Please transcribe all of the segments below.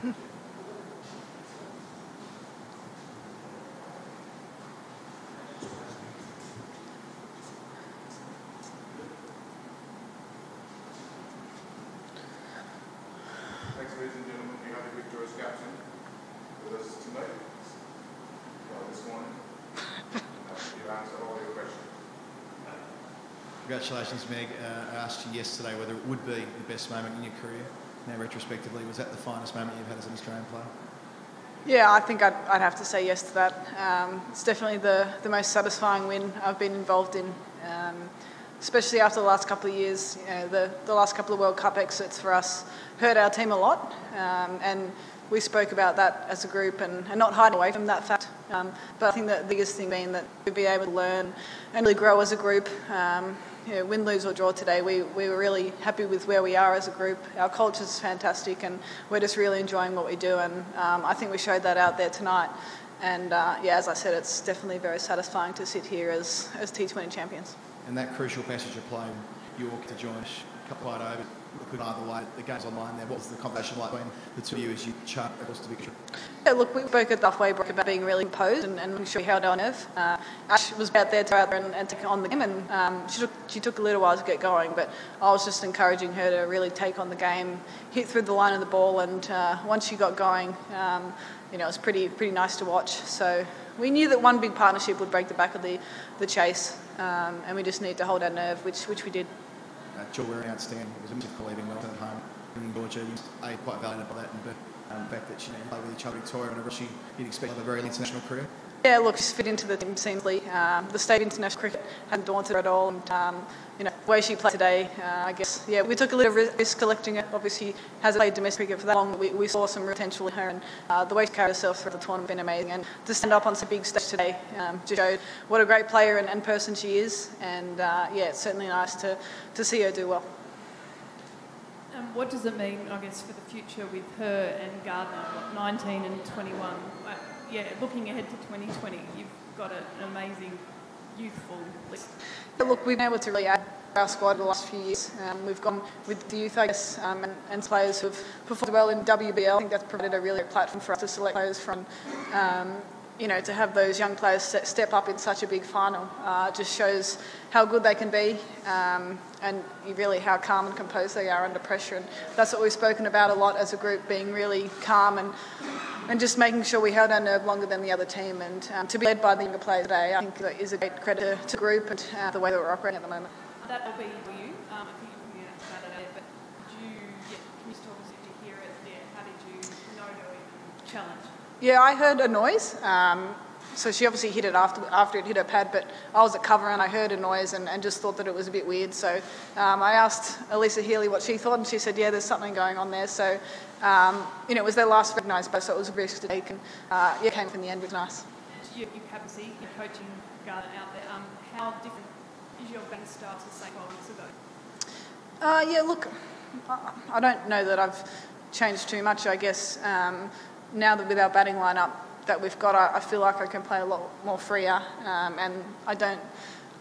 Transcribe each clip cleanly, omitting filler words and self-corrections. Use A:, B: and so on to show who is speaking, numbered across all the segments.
A: Thanks, ladies and gentlemen. We have a victorious captain with us tonight. This morning. You answer all your questions.
B: Congratulations, Meg. I asked you yesterday whether it would be the best moment in your career. Now, retrospectively, was that the finest moment you've had as an Australian player?
C: Yeah, I think I'd have to say yes to that. It's definitely the most satisfying win I've been involved in, especially after the last couple of years. You know, the last couple of World Cup exits for us hurt our team a lot, and we spoke about that as a group and not hiding away from that fact. But I think that the biggest thing being that we'd be able to learn and really grow as a group. You know, win, lose or draw today, we were really happy with where we are as a group. Our culture's fantastic and we're just really enjoying what we do, and I think we showed that out there tonight. And yeah, as I said, it's definitely very satisfying to sit here as T20 champions.
B: And that crucial passage of play, York to join us, a couple right over, look either way, the game's online there. What was the conversation like between the two of you as you chart across to victory?
C: Yeah, look, we spoke at the halfway break about being really composed and making sure we held our nerve. Ash was out there and take on the game, and she took a little while to get going, but I was just encouraging her to really take on the game, hit through the line of the ball, and once she got going, you know, it was pretty nice to watch. So we knew that one big partnership would break the back of the chase, and we just need to hold our nerve, which we did.
B: Jill Wearing, outstanding. It was a massive leaving Melbourne at home. In Georgia, you were quite valiant about that, and the fact that she played with each other, Victoria, and you'd expect to have a very international career. Yeah,
C: look, she's fit into the team seamlessly. The state international cricket hadn't daunted her at all, and you know, the way she played today, I guess, yeah, we took a little risk selecting her. Obviously, hasn't played domestic cricket for that long. We saw some real potential in her, and the way she carried herself through the tournament has been amazing. And to stand up on such a big stage today just showed what a great player and person she is. And yeah, it's certainly nice to see her do well.
D: What does it mean, I guess, for the future with her and Gardner, 19 and 21? Yeah, looking ahead to 2020, you've got an amazing youthful list.
C: Look, we've been able to really add our squad the last few years. We've gone with the youth, I guess, and players who have performed well in WBL. I think that's provided a really great platform for us to select players from. You know, to have those young players step up in such a big final just shows how good they can be, and really how calm and composed they are under pressure. And that's what we've spoken about a lot as a group, being really calm and just making sure we held our nerve longer than the other team. And to be led by the younger players today, I think that is a great credit to the group and the way that we're operating at the moment.
D: That will be for you. I think you pointed out about it, but can you just talk us to hear it? Yeah, how did you know to even challenge?
C: Yeah, I heard a noise. So she obviously hit it after it hit her pad, but I was at cover and I heard a noise and just thought that it was a bit weird. So I asked Elisa Healy what she thought, and she said, yeah, there's something going on there. So, you know, it was their last recognised play, so it was a risk to take, and yeah, it came from the end, which was nice.
D: Your captaincy, your coaching Garden out there, how different is your batting style to say 12 months ago?
C: Yeah, look, I don't know that I've changed too much, I guess. Now that with our batting lineup that we've got, I feel like I can play a lot more freer, and I don't,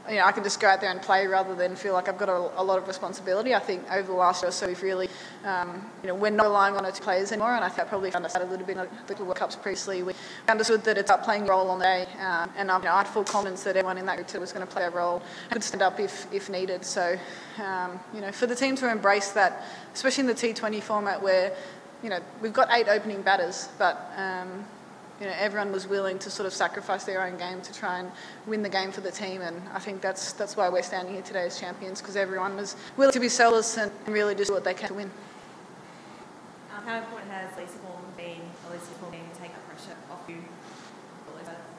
C: you know, I can just go out there and play rather than feel like I've got a lot of responsibility. I think over the last year or so we've really, you know, we're not relying on our two players anymore, and I think I probably understood a little bit in the World Cups previously. We understood that it's about playing a role on the day, and you know, I had full confidence that everyone in that group was going to play a role and could stand up if needed. So, you know, for the team to embrace that, especially in the T20 format where, you know, we've got 8 opening batters, but you know, everyone was willing to sort of sacrifice their own game to try and win the game for the team, and I think that's why we're standing here today as champions, because everyone was willing to be selfless and really just do what they can to win.
E: How important has Elisa been to take the pressure off you?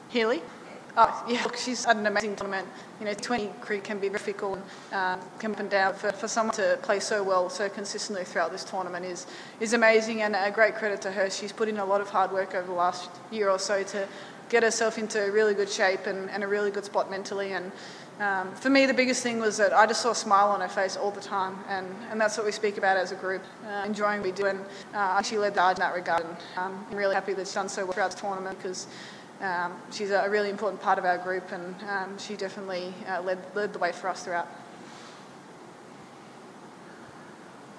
C: Healy? Oh, yeah, look, she's had an amazing tournament. You know, 20 cricket can be difficult, come up and down. For someone to play so well, so consistently throughout this tournament is amazing, and a great credit to her. She's put in a lot of hard work over the last year or so to get herself into really good shape and a really good spot mentally. And for me, the biggest thing was that I just saw a smile on her face all the time, and that's what we speak about as a group, enjoying what we do. And she led the charge in that regard, and I'm really happy that she's done so well throughout the tournament, because she's a really important part of our group, and she definitely led the way for us throughout.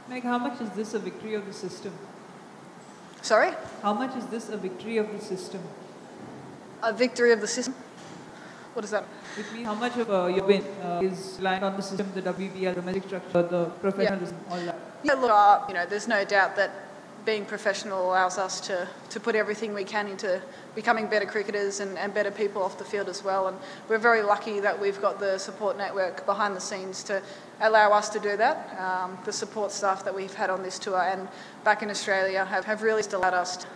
F: Meg, how much is this a victory of the system?
C: Sorry?
F: How much is this a victory of the system?
C: A victory of the system? What does that mean?
F: It means how much of your win is reliant on the system, the WBL, domestic structure, the professionalism, all that?
C: Yeah, look, there's no doubt that being professional allows us to put everything we can into becoming better cricketers and better people off the field as well. And we're very lucky that we've got the support network behind the scenes to allow us to do that. The support staff that we've had on this tour and back in Australia have really allowed us to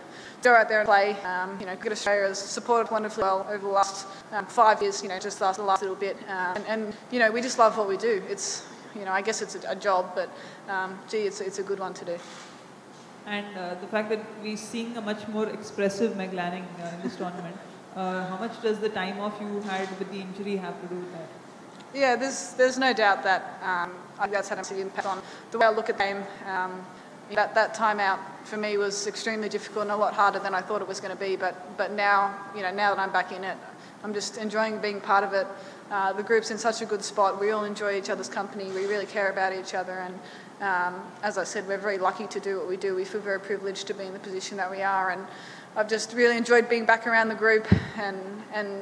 C: go out there and play. Cricket Australia has supported wonderfully well over the last 5 years, just the last little bit. We just love what we do. It's, I guess it's a job, but it's a good one to do.
F: And the fact that we're seeing a much more expressive Meg Lanning in this tournament, how much does the time off you had with the injury have to do with that?
C: Yeah, there's no doubt that I think that's had a massive impact on the way I look at the game. That time out for me was extremely difficult and a lot harder than I thought it was going to be. But now, now that I'm back in it, I'm just enjoying being part of it. The group's in such a good spot. We all enjoy each other's company. We really care about each other. And as I said, we're very lucky to do what we do. We feel very privileged to be in the position that we are. And I've just really enjoyed being back around the group and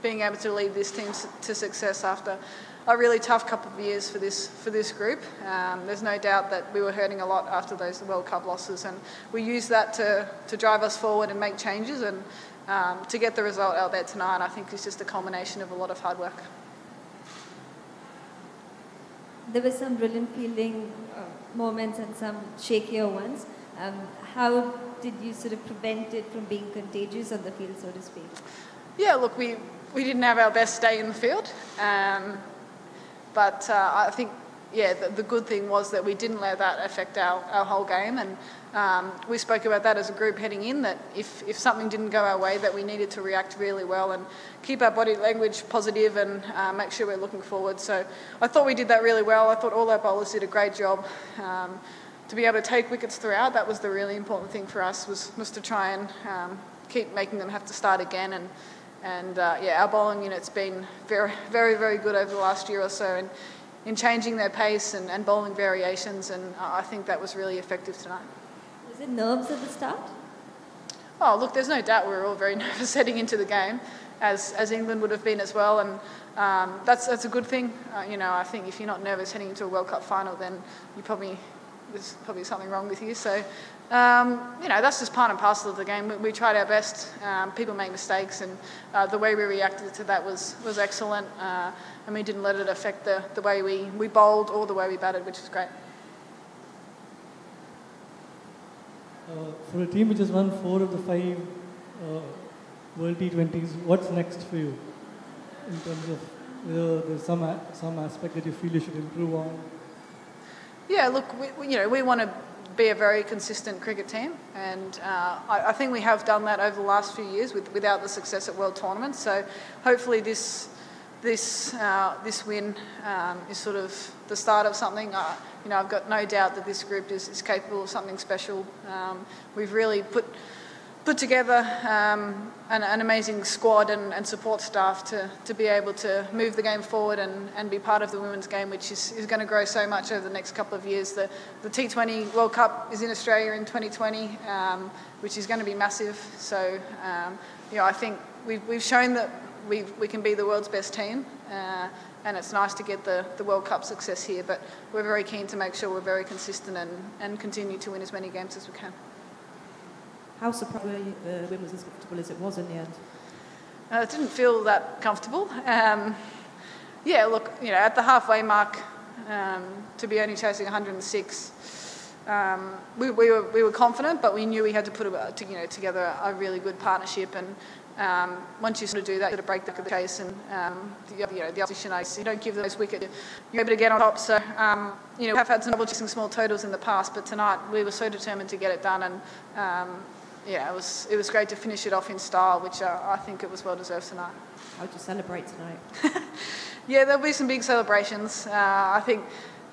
C: being able to lead this team to success after a really tough couple of years for this group. There's no doubt that we were hurting a lot after those World Cup losses, and we used that to drive us forward and make changes. And to get the result out there tonight, I think is just a culmination of a lot of hard work.
E: There were some brilliant fielding moments and some shakier ones. How did you sort of prevent it from being contagious on the field, so to speak? Yeah, look, we didn't have our best day in the field. But I think, the good thing was that we didn't let that affect our whole game. And we spoke about that as a group heading in, that if something didn't go our way, that we needed to react really well and keep our body language positive and make sure we're looking forward. So I thought we did that really well. I thought all our bowlers did a great job. To be able to take wickets throughout, that was the really important thing for us, was to try and keep making them have to start again. And our bowling unit's been very, very, very good over the last year or so in changing their pace and bowling variations, and I think that was really effective tonight. Was it nerves at the start?
C: Oh, look, there's no doubt we were all very nervous heading into the game, as England would have been as well, and that's a good thing. I think if you're not nervous heading into a World Cup final, then there's probably something wrong with you. So, that's just part and parcel of the game. We tried our best. People make mistakes, and the way we reacted to that was excellent. And we didn't let it affect the way we bowled or the way we batted, which was great.
G: For a team which has won 4 of the 5 World T20s, what's next for you in terms of whether there's some aspect that you feel you should improve on? Yeah,
C: look, we want to be a very consistent cricket team, and I think we have done that over the last few years without the success at World Tournaments. So hopefully this win is sort of the start of something. I've got no doubt that this group is capable of something special. We've really put together an amazing squad and support staff to be able to move the game forward and be part of the women's game, which is going to grow so much over the next couple of years. The T20 World Cup is in Australia in 2020, which is going to be massive. So, I think we've shown that we can be the world's best team, and it's nice to get the World Cup success here, but we're very keen to make sure we're very consistent and continue to win as many games as we can.
E: How surprised were you the win was as comfortable as it was in the end?
C: It didn't feel that comfortable. Look, at the halfway mark, to be only chasing 106, we were confident, but we knew we had to put together a really good partnership. And once you sort of do that, you sort of break the chase, and the opposition, you don't give them those wickets, you're able to get on top. So we have had some trouble chasing small totals in the past, but tonight we were so determined to get it done, and it was great to finish it off in style, which I think it was well deserved tonight.
E: How did you celebrate tonight?
C: There'll be some big celebrations. I think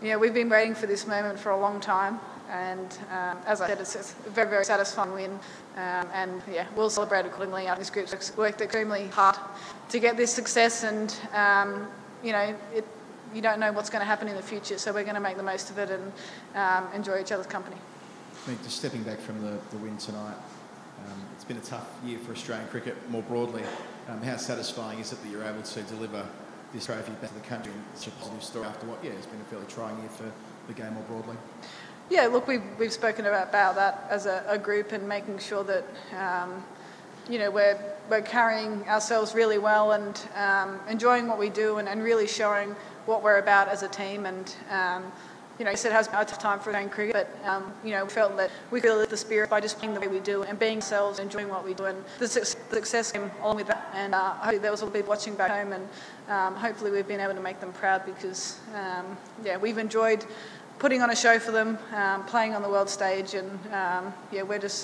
C: we've been waiting for this moment for a long time, and as I said, it's a very, very satisfying win. We'll celebrate accordingly. This group's worked extremely hard to get this success, and you don't know what's going to happen in the future, so we're going to make the most of it and enjoy each other's company.
B: I mean, just stepping back from the win tonight, it's been a tough year for Australian cricket more broadly. How satisfying is it that you're able to deliver this trophy back to the country? And it's a positive story after what, has been a fairly trying year for the game more broadly.
C: Yeah, look, we've spoken about that as a group and making sure that we're carrying ourselves really well and enjoying what we do and really showing what we're about as a team. And I said it has been a tough time for Australian cricket, but we felt that we could live the spirit by just playing the way we do and being ourselves, enjoying what we do, and the success came along with that. And hopefully there was a lot of people watching back home, and hopefully we've been able to make them proud because we've enjoyed putting on a show for them, playing on the world stage, and we're just